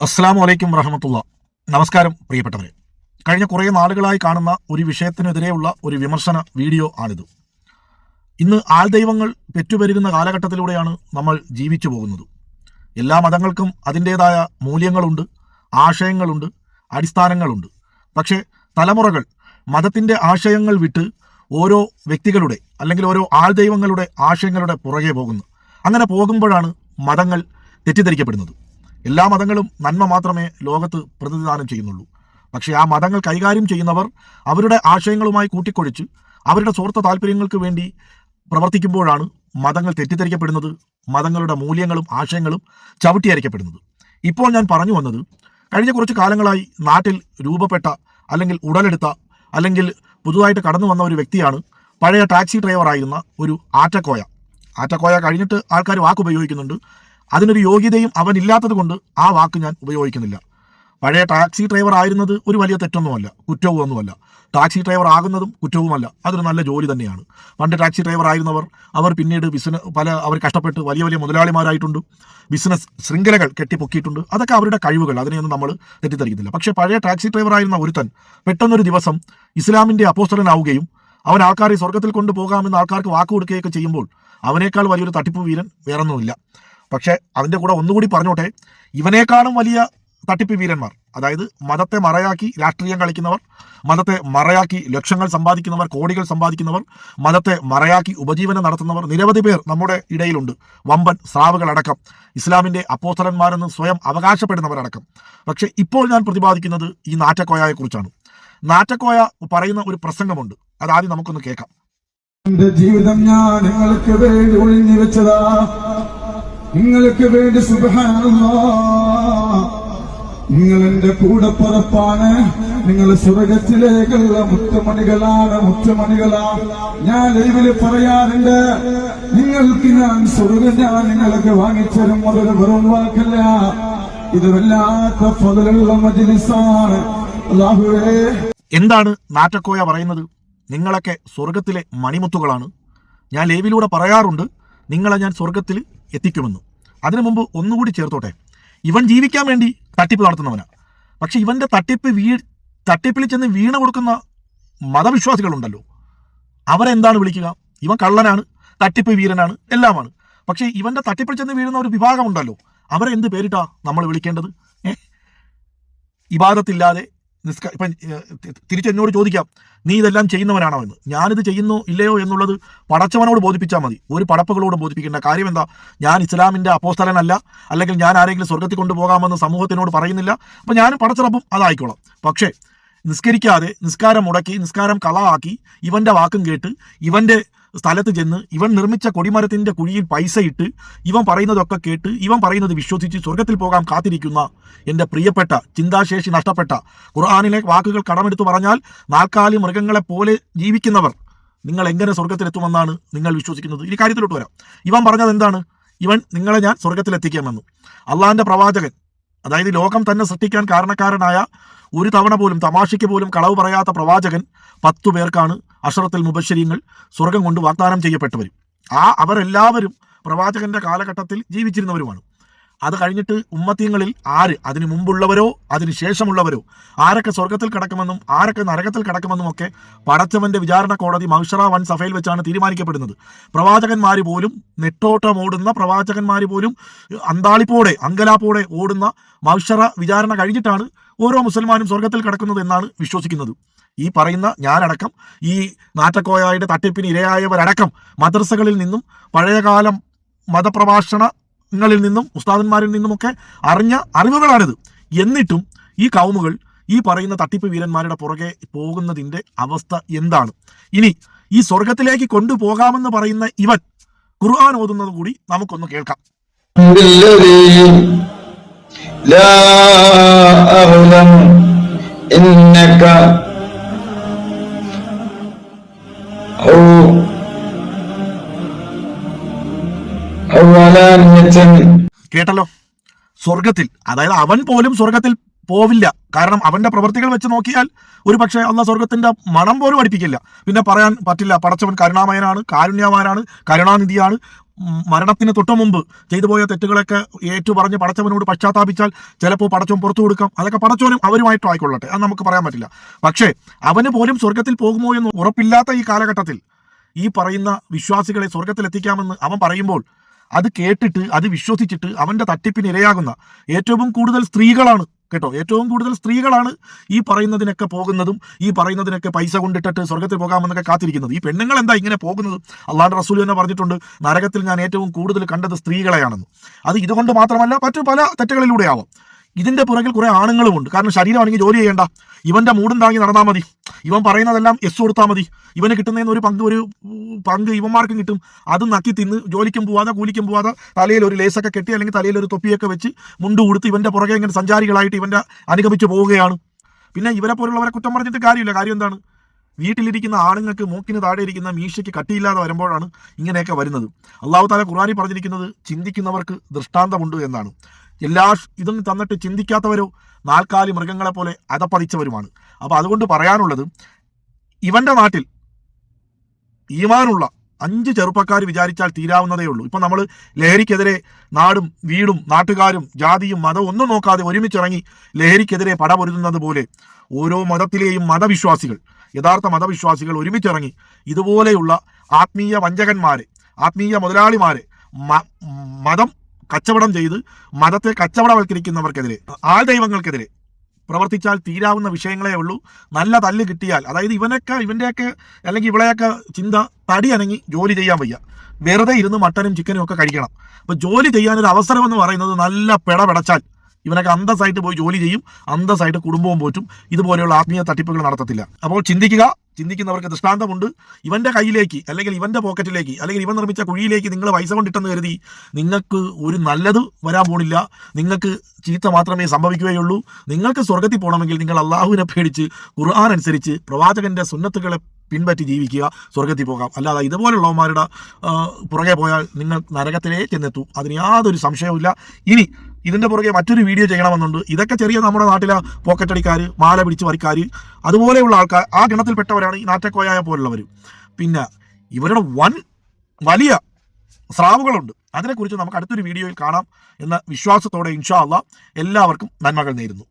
അസ്സലാമു അലൈക്കും വറഹ്മത്തുള്ള. നമസ്കാരം പ്രിയപ്പെട്ടവരെ. കഴിഞ്ഞ കുറേ നാളുകളായി കാണുന്ന ഒരു വിഷയത്തിനെതിരെയുള്ള ഒരു വിമർശന വീഡിയോ ആണിത്. ഇന്ന് ആൾദൈവങ്ങൾ പെറ്റുപെരുകുന്ന കാലഘട്ടത്തിലൂടെയാണ് നമ്മൾ ജീവിച്ചു പോകുന്നത്. എല്ലാ മതങ്ങൾക്കും അതിൻ്റേതായ മൂല്യങ്ങളുണ്ട്, ആശയങ്ങളുണ്ട്, അടിസ്ഥാനങ്ങളുണ്ട്. പക്ഷേ തലമുറകൾ മതത്തിൻ്റെ ആശയങ്ങൾ വിട്ട് ഓരോ വ്യക്തികളുടെ അല്ലെങ്കിൽ ഓരോ ആൾദൈവങ്ങളുടെ ആശയങ്ങളുടെ പുറകെ പോകുന്നു. അങ്ങനെ പോകുമ്പോഴാണ് മതങ്ങൾ തെറ്റിദ്ധരിക്കപ്പെടുന്നത്. എല്ലാ മതങ്ങളും നന്മ മാത്രമേ ലോകത്ത് പ്രതിനിധാനം ചെയ്യുന്നുള്ളൂ. പക്ഷേ ആ മതങ്ങൾ കൈകാര്യം ചെയ്യുന്നവർ അവരുടെ ആശയങ്ങളുമായി കൂട്ടിക്കൊഴിച്ച് അവരുടെ സ്വാർത്ഥ താല്പര്യങ്ങൾക്ക് വേണ്ടി പ്രവർത്തിക്കുമ്പോഴാണ് മതങ്ങൾ തെറ്റിദ്ധരിക്കപ്പെടുന്നത്, മതങ്ങളുടെ മൂല്യങ്ങളും ആശയങ്ങളും ചവിട്ടിയരയ്ക്കപ്പെടുന്നത്. ഇപ്പോൾ ഞാൻ പറഞ്ഞു വന്നത്, കഴിഞ്ഞ കുറച്ച് കാലങ്ങളായി നാട്ടിൽ രൂപപ്പെട്ട അല്ലെങ്കിൽ ഉടലെടുത്ത അല്ലെങ്കിൽ പുതുതായിട്ട് കടന്നു വന്ന ഒരു വ്യക്തിയാണ് പഴയ ടാക്സി ഡ്രൈവറായിരുന്ന ഒരു ആറ്റക്കോയ. ആറ്റക്കോയ കഴിഞ്ഞിട്ട് ആൾക്കാർ വാക്ക് ഉപയോഗിക്കുന്നുണ്ട്. അതിനൊരു യോഗ്യതയും അവനില്ലാത്തത് കൊണ്ട് ആ വാക്ക് ഞാൻ ഉപയോഗിക്കുന്നില്ല. പഴയ ടാക്സി ഡ്രൈവർ ആയിരുന്നത് ഒരു വലിയ തെറ്റൊന്നുമല്ല, കുറ്റവുമൊന്നുമല്ല. ടാക്സി ഡ്രൈവർ ആകുന്നതും കുറ്റവുമല്ല, അതൊരു നല്ല ജോലി തന്നെയാണ്. പണ്ട് ടാക്സി ഡ്രൈവർ ആയിരുന്നവർ അവർ പിന്നീട് അവർ കഷ്ടപ്പെട്ട് വലിയ വലിയ മുതലാളിമാരായിട്ടുണ്ട്, ബിസിനസ് ശൃംഖലകൾ കെട്ടിപ്പൊക്കിയിട്ടുണ്ട്. അതൊക്കെ അവരുടെ കഴിവുകൾ, അതിനെയൊന്നും നമ്മൾ തെറ്റിദ്ധരിക്കുന്നില്ല. പക്ഷേ പഴയ ടാക്സി ഡ്രൈവർ ആയിരുന്ന ഒരുത്തൻ പെട്ടെന്നൊരു ദിവസം ഇസ്ലാമിൻ്റെ അപ്പോസ്തലനാവുകയും അവൻ ആൾക്കാരെ സ്വർഗത്തിൽ കൊണ്ടുപോകാമെന്ന് ആൾക്കാർക്ക് വാക്ക് കൊടുക്കുകയൊക്കെ ചെയ്യുമ്പോൾ അവനേക്കാൾ വലിയൊരു തട്ടിപ്പ് വീരൻ വേറൊന്നുമില്ല. പക്ഷേ അതിൻ്റെ കൂടെ ഒന്നുകൂടി പറഞ്ഞോട്ടെ, ഇവനേക്കാളും വലിയ തട്ടിപ്പ് വീരന്മാർ, അതായത് മതത്തെ മറയാക്കി രാഷ്ട്രീയം കളിക്കുന്നവർ, മതത്തെ മറയാക്കി ലക്ഷങ്ങൾ സമ്പാദിക്കുന്നവർ, കോടികൾ സമ്പാദിക്കുന്നവർ, മതത്തെ മറയാക്കി ഉപജീവനം നടത്തുന്നവർ നിരവധി പേർ നമ്മുടെ ഇടയിലുണ്ട്. വമ്പൻ സ്രാവുകളടക്കം, ഇസ്ലാമിൻ്റെ അപ്പോസ്തലന്മാരെന്ന് സ്വയം അവകാശപ്പെടുന്നവരടക്കം. പക്ഷേ ഇപ്പോൾ ഞാൻ പ്രതിപാദിക്കുന്നത് ഈ നാറ്റക്കോയയെക്കുറിച്ചാണ്. നാറ്റക്കോയ പറയുന്ന ഒരു പ്രസംഗമുണ്ട്, അതാദ്യം നമുക്കൊന്ന് കേൾക്കാം. എന്റെ ജീവിതം ഞാൻ നിങ്ങൾക്ക് വേണ്ടി ഒഴിഞ്ഞു വെച്ചതാ, നിങ്ങൾക്ക് വേണ്ടി സുബ്ഹാനല്ലാഹ്. നിങ്ങൾ എന്റെ കൂടപ്പുറപ്പാണ്, നിങ്ങൾ സ്വർഗത്തിലേക്കുള്ള മുത്തുമണികളാണ്. ഞാൻ ലൈവില് പറയാറുണ്ട്, നിങ്ങൾക്ക് ഞാൻ സ്വർഗം ഞാൻ നിങ്ങൾക്ക് വാങ്ങിച്ചരും. അതൊരു വെറും വാക്കല്ല, ഇത് വല്ലാത്ത ഫضലുള്ള മജ്‌ലിസാണ്. അല്ലാഹുവേ, എന്താണ് നാറ്റക്കോയ പറയുന്നത്? നിങ്ങളൊക്കെ സ്വർഗത്തിലെ മണിമുത്തുകളാണ്. ഞാൻ ലൈവിലൂടെ പറയാറുണ്ട്, നിങ്ങളെ ഞാൻ സ്വർഗത്തിൽ എത്തിക്കുമെന്ന്. അതിനു മുമ്പ് ഒന്നുകൂടി ചേർത്തോട്ടെ, ഇവൻ ജീവിക്കാൻ വേണ്ടി തട്ടിപ്പ് നടത്തുന്നവനാണ്. പക്ഷെ ഇവൻ്റെ തട്ടിപ്പിൽ ചെന്ന് വീണ കൊടുക്കുന്ന മതവിശ്വാസികളുണ്ടല്ലോ, അവരെന്താണ് വിളിക്കുക? ഇവൻ കള്ളനാണ്, തട്ടിപ്പ് വീരനാണ്, എല്ലാമാണ്. പക്ഷേ ഇവൻ്റെ തട്ടിപ്പിൽ ചെന്ന് വീഴുന്ന ഒരു വിഭാഗമുണ്ടല്ലോ, അവരെ എന്ത് പേരിട്ടാ നമ്മൾ വിളിക്കേണ്ടത്? ഇബാദത്തില്ലാതെ ഇപ്പം തിരിച്ചെന്നോട് ചോദിക്കാം, നീ ഇതെല്ലാം ചെയ്യുന്നവനാണോ എന്ന്. ഞാനിത് ചെയ്യുന്നോ ഇല്ലയോ എന്നുള്ളത് പടച്ചവനോട് ബോധിപ്പിച്ചാൽ മതി, ഒരു പടപ്പുകളോട് ബോധിപ്പിക്കേണ്ട കാര്യം എന്താ? ഞാൻ ഇസ്ലാമിൻ്റെ അപ്പോസ്തലനല്ല, അല്ലെങ്കിൽ ഞാൻ ആരെങ്കിലും സ്വർഗത്തിൽ കൊണ്ടുപോകാമെന്ന് സമൂഹത്തിനോട് പറയുന്നില്ല. അപ്പം ഞാനും പടച്ചറപ്പും അതായിക്കോളാം. പക്ഷേ നിസ്കരിക്കാതെ, നിസ്കാരം മുടക്കി, നിസ്കാരം കളാക്കി, ഇവൻ്റെ വാക്കും കേട്ട് ഇവൻ്റെ സ്ഥലത്ത് ചെന്ന് ഇവൻ നിർമ്മിച്ച കൊടിമരത്തിൻ്റെ കുഴിയിൽ പൈസ ഇട്ട് ഇവൻ പറയുന്നതൊക്കെ കേട്ട് ഇവൻ പറയുന്നത് വിശ്വസിച്ച് സ്വർഗത്തിൽ പോകാൻ കാത്തിരിക്കുന്ന എൻ്റെ പ്രിയപ്പെട്ട, ചിന്താശേഷി നഷ്ടപ്പെട്ട, ഖുർആനിലെ വാക്കുകൾ കടമെടുത്തു പറഞ്ഞാൽ നാൽക്കാലി മൃഗങ്ങളെപ്പോലെ ജീവിക്കുന്നവർ നിങ്ങൾ എങ്ങനെ സ്വർഗത്തിലെത്തുമെന്നാണ് നിങ്ങൾ വിശ്വസിക്കുന്നത്? ഈ കാര്യത്തിലോട്ട് വരാം. ഇവൻ പറഞ്ഞത് എന്താണ്? നിങ്ങളെ ഞാൻ സ്വർഗത്തിലെത്തിക്കാമെന്നു. അള്ളാഹിൻ്റെ പ്രവാചകൻ, അതായത് ലോകം തന്നെ സൃഷ്ടിക്കാൻ കാരണക്കാരനായ, ഒരു തവണ പോലും തമാശയ്ക്ക് പോലും കളവ് പറയാത്ത പ്രവാചകൻ 10 പേർക്കാണ് അഷറത്തുൽ മുബശ്ശരീങ്ങൾ സ്വർഗം കൊണ്ട് വാഗ്ദാനം ചെയ്യപ്പെട്ടവർ. അവരെല്ലാവരും പ്രവാചകന്റെ കാലഘട്ടത്തിൽ ജീവിച്ചിരുന്നവരുമാണ്. അത് കഴിഞ്ഞിട്ട് ഉമ്മത്തീങ്ങളിൽ അതിനു മുമ്പുള്ളവരോ അതിന് ശേഷമുള്ളവരോ ആരൊക്കെ സ്വർഗത്തിൽ കിടക്കുമെന്നും ആരൊക്കെ നരകത്തിൽ കിടക്കുമെന്നും ഒക്കെ പടച്ചവന്റെ വിചാരണ കോടതി മഹ്ശറ വൻ സഭയിൽ വെച്ചാണ് തീരുമാനിക്കപ്പെടുന്നത്. പ്രവാചകന്മാർ പോലും, നെട്ടോട്ടമോടുന്ന പ്രവാചകന്മാർ പോലും അങ്കലാപ്പോടെ ഓടുന്ന മഹ്ശറ വിചാരണ കഴിഞ്ഞിട്ടാണ് ഓരോ മുസൽമാനും സ്വർഗത്തിൽ കിടക്കുന്നത് എന്നാണ് വിശ്വസിക്കുന്നത്. ഈ പറയുന്ന ഞാനടക്കം, ഈ നാറ്റക്കോയായുടെ തട്ടിപ്പിന് ഇരയായവരടക്കം മദ്രസകളിൽ നിന്നും പഴയകാലം മതപ്രഭാഷണങ്ങളിൽ നിന്നും ഉസ്താദന്മാരിൽ നിന്നുമൊക്കെ അറിഞ്ഞ അറിവുകളാണിത്. എന്നിട്ടും ഈ കൗമുകൾ ഈ പറയുന്ന തട്ടിപ്പ് വീരന്മാരുടെ പുറകെ പോകുന്നതിൻ്റെ അവസ്ഥ എന്താണ്? ഇനി ഈ സ്വർഗത്തിലേക്ക് കൊണ്ടുപോകാമെന്ന് പറയുന്ന ഇവൻ ഖുർആൻ ഓതുന്നത് കൂടി നമുക്കൊന്ന് കേൾക്കാം. കേട്ടല്ലോ, സ്വർഗത്തിൽ, അതായത് അവൻ പോലും സ്വർഗത്തിൽ പോവില്ല. കാരണം അവന്റെ പ്രവൃത്തികൾ വെച്ച് നോക്കിയാൽ ഒരു പക്ഷേ അള്ളാഹ് സ്വർഗത്തിന്റെ മണം പോലും അടുപ്പിക്കില്ല. പിന്നെ പറയാൻ പറ്റില്ല, പടച്ചവൻ കരുണാമയനാണ്, കാരുണ്യവാനാണ്, കരുണാനിധിയാണ്, മരണത്തിന് തൊട്ടു മുമ്പ് ചെയ്തു പോയ തെറ്റുകളൊക്കെ ഏറ്റുപറഞ്ഞ് പടച്ചവനോട് പശ്ചാത്താപിച്ചാൽ ചിലപ്പോൾ പടച്ചോൻ പുറത്തു കൊടുക്കാം. അതൊക്കെ പടച്ചോനും അവരുമായിട്ടും ആയിക്കൊള്ളട്ടെ, അത് നമുക്ക് പറയാൻ പറ്റില്ല. പക്ഷേ അവന് പോലും സ്വർഗത്തിൽ പോകുമോ എന്ന് ഉറപ്പില്ലാത്ത ഈ കാലഘട്ടത്തിൽ ഈ പറയുന്ന വിശ്വാസികളെ സ്വർഗത്തിൽ എത്തിക്കാമെന്ന് അവൻ പറയുമ്പോൾ അത് കേട്ടിട്ട് അത് വിശ്വസിച്ചിട്ട് അവന്റെ തട്ടിപ്പിന് ഇരയാകുന്ന ഏറ്റവും കൂടുതൽ സ്ത്രീകളാണ് കേട്ടോ. ഏറ്റവും കൂടുതൽ സ്ത്രീകളാണ് ഈ പറയുന്നതിനൊക്കെ പോകുന്നതും ഈ പറയുന്നതിനൊക്കെ പൈസ കൊണ്ടിട്ടിട്ട് സ്വർഗത്തിൽ പോകാമെന്നൊക്കെ കാത്തിരിക്കുന്നത്. ഈ പെണ്ണുങ്ങൾ എന്താ ഇങ്ങനെ പോകുന്നത്? അള്ളാഹുവിന്റെ റസൂൽ തന്നെ പറഞ്ഞിട്ടുണ്ട്, നരകത്തിൽ ഞാൻ ഏറ്റവും കൂടുതൽ കണ്ടത് സ്ത്രീകളെയാണെന്ന്. അത് ഇതുകൊണ്ട് മാത്രമല്ല, മറ്റു പല തെറ്റുകളിലൂടെ ആവാം. ഇതിന്റെ പുറകിൽ കുറെ ആണുങ്ങളുമുണ്ട്. കാരണം ശരീരമാണെങ്കിൽ ജോലി ചെയ്യേണ്ട, ഇവന്റെ മൂടും താങ്ങി നടന്നാൽ മതി, ഇവൻ പറയുന്നതെല്ലാം എസ് കൊടുത്താൽ മതി, ഇവന് കിട്ടുന്നതിന് ഒരു പങ്ക് ഇവന്മാർക്കും കിട്ടും. അത് നക്കി തിന്ന് ജോലിക്കും പോവാതെ കൂലിക്കും പോവാതെ തലയിൽ ഒരു ലേസൊക്കെ കെട്ടി അല്ലെങ്കിൽ തലയിൽ ഒരു തൊപ്പിയൊക്കെ വെച്ച് മുണ്ട് കൊടുത്ത് ഇവന്റെ പുറകെ ഇങ്ങനെ സഞ്ചാരികളായിട്ട് ഇവന്റെ അനുഗമിച്ച് പോവുകയാണ്. പിന്നെ ഇവരെ പോലുള്ളവരെ കുറ്റം പറഞ്ഞിട്ട് കാര്യമില്ല. കാര്യം എന്താണ്? വീട്ടിലിരിക്കുന്ന ആണുങ്ങൾക്ക് മൂക്കിന് താഴെ ഇരിക്കുന്ന മീശയ്ക്ക് കട്ടിയില്ലാതെ വരുമ്പോഴാണ് ഇങ്ങനെയൊക്കെ വരുന്നത്. അള്ളാഹു താല ഖുർആനിൽ പറഞ്ഞിരിക്കുന്നത് ചിന്തിക്കുന്നവർക്ക് ദൃഷ്ടാന്തമുണ്ട് എന്നാണ്. എല്ലാ ഇതൊന്നും തന്നിട്ട് ചിന്തിക്കാത്തവരോ നാൽക്കാലി മൃഗങ്ങളെ പോലെ അതപ്പതിച്ചവരുമാണ്. അപ്പോൾ അതുകൊണ്ട് പറയാനുള്ളത്, ഇവന്റെ നാട്ടിൽ ഈമാനുള്ള 5 ചെറുപ്പക്കാർ വിചാരിച്ചാൽ തീരാവുന്നതേ ഉള്ളൂ. ഇപ്പം നമ്മൾ ലഹരിക്കെതിരെ നാടും വീടും നാട്ടുകാരും ജാതിയും മതവും ഒന്നും നോക്കാതെ ഒരുമിച്ചിറങ്ങി ലഹരിക്കെതിരെ പടപൊരുതുന്നത് പോലെ ഓരോ മതത്തിലെയും മതവിശ്വാസികൾ, യഥാർത്ഥ മതവിശ്വാസികൾ ഒരുമിച്ചിറങ്ങി ഇതുപോലെയുള്ള ആത്മീയ വഞ്ചകന്മാരെ, ആത്മീയ മുതലാളിമാരെ, മതം കച്ചവടം ചെയ്ത് മതത്തെ കച്ചവടവൽക്കരിക്കുന്നവർക്കെതിരെ, ആൾദൈവങ്ങൾക്കെതിരെ പ്രവർത്തിച്ചാൽ തീരാവുന്ന വിഷയങ്ങളേ ഉള്ളൂ. നല്ല തല്ല് കിട്ടിയാൽ, അതായത് ഇവന്റെയൊക്കെ അല്ലെങ്കിൽ ഇവളെയൊക്കെ ചിന്ത തടി അനങ്ങി ജോലി ചെയ്യാൻ വയ്യ, വെറുതെ ഇരുന്ന് മട്ടനും ചിക്കനും ഒക്കെ കഴിക്കണം. അപ്പോൾ ജോലി ചെയ്യാനൊരു അവസരം എന്ന് പറയുന്നത് നല്ല പിടപെടച്ചാൽ ഇവനൊക്കെ അന്തസ്സായിട്ട് പോയി ജോലി ചെയ്യും, അന്തസ്സായിട്ട് കുടുംബവും പോറ്റും, ഇതുപോലെയുള്ള ആത്മീയ തട്ടിപ്പുകൾ നടത്തത്തില്ല. അപ്പോൾ ചിന്തിക്കുന്നവർക്ക് ദൃഷ്ടാന്തമുണ്ട്. ഇവന്റെ കയ്യിലേക്ക് അല്ലെങ്കിൽ ഇവന്റെ പോക്കറ്റിലേക്ക് അല്ലെങ്കിൽ ഇവൻ നിർമ്മിച്ച കുഴിയിലേക്ക് നിങ്ങൾ പൈസ കൊണ്ടിട്ടെന്ന് കരുതി നിങ്ങൾക്ക് ഒരു നല്ലത് വരാൻ പോണില്ല. നിങ്ങൾക്ക് ചീത്ത മാത്രമേ സംഭവിക്കുകയുള്ളൂ. നിങ്ങൾക്ക് സ്വർഗത്തിൽ പോകണമെങ്കിൽ നിങ്ങൾ അള്ളാഹുവിനെ പേടിച്ച് ഖുർആൻ അനുസരിച്ച് പ്രവാചകന്റെ സുന്നത്തുകളെ പിൻപറ്റി ജീവിക്കുക, സ്വർഗത്തിൽ പോകാം. അല്ലാതെ ഇതുപോലുള്ളവന്മാരുടെ പുറകെ പോയാൽ നിങ്ങൾ നരകത്തിലേ ചെന്നെത്തും, അതിന് യാതൊരു സംശയവുമില്ല. ഇനി ഇതിന്റെ പുറകെ മറ്റൊരു വീഡിയോ ചെയ്യണമെന്നുണ്ട്. ഇതൊക്കെ ചെറിയ നമ്മുടെ നാട്ടിലെ പോക്കറ്റടിക്കാർ, മാല പിടിച്ച് വരിക്കാർ, അതുപോലെയുള്ള ആൾക്കാർ, ആ ഗണത്തിൽപ്പെട്ടവരാണ് ഈ നാറ്റക്കോയായ പോലുള്ളവർ. പിന്നെ ഇവരുടെ വലിയ സ്രാവുകളുണ്ട്. അതിനെക്കുറിച്ച് നമുക്ക് അടുത്തൊരു വീഡിയോയിൽ കാണാം എന്ന വിശ്വാസത്തോടെ ഇൻഷാ അള്ളാഹ് എല്ലാവർക്കും നന്മകൾ നേരുന്നു.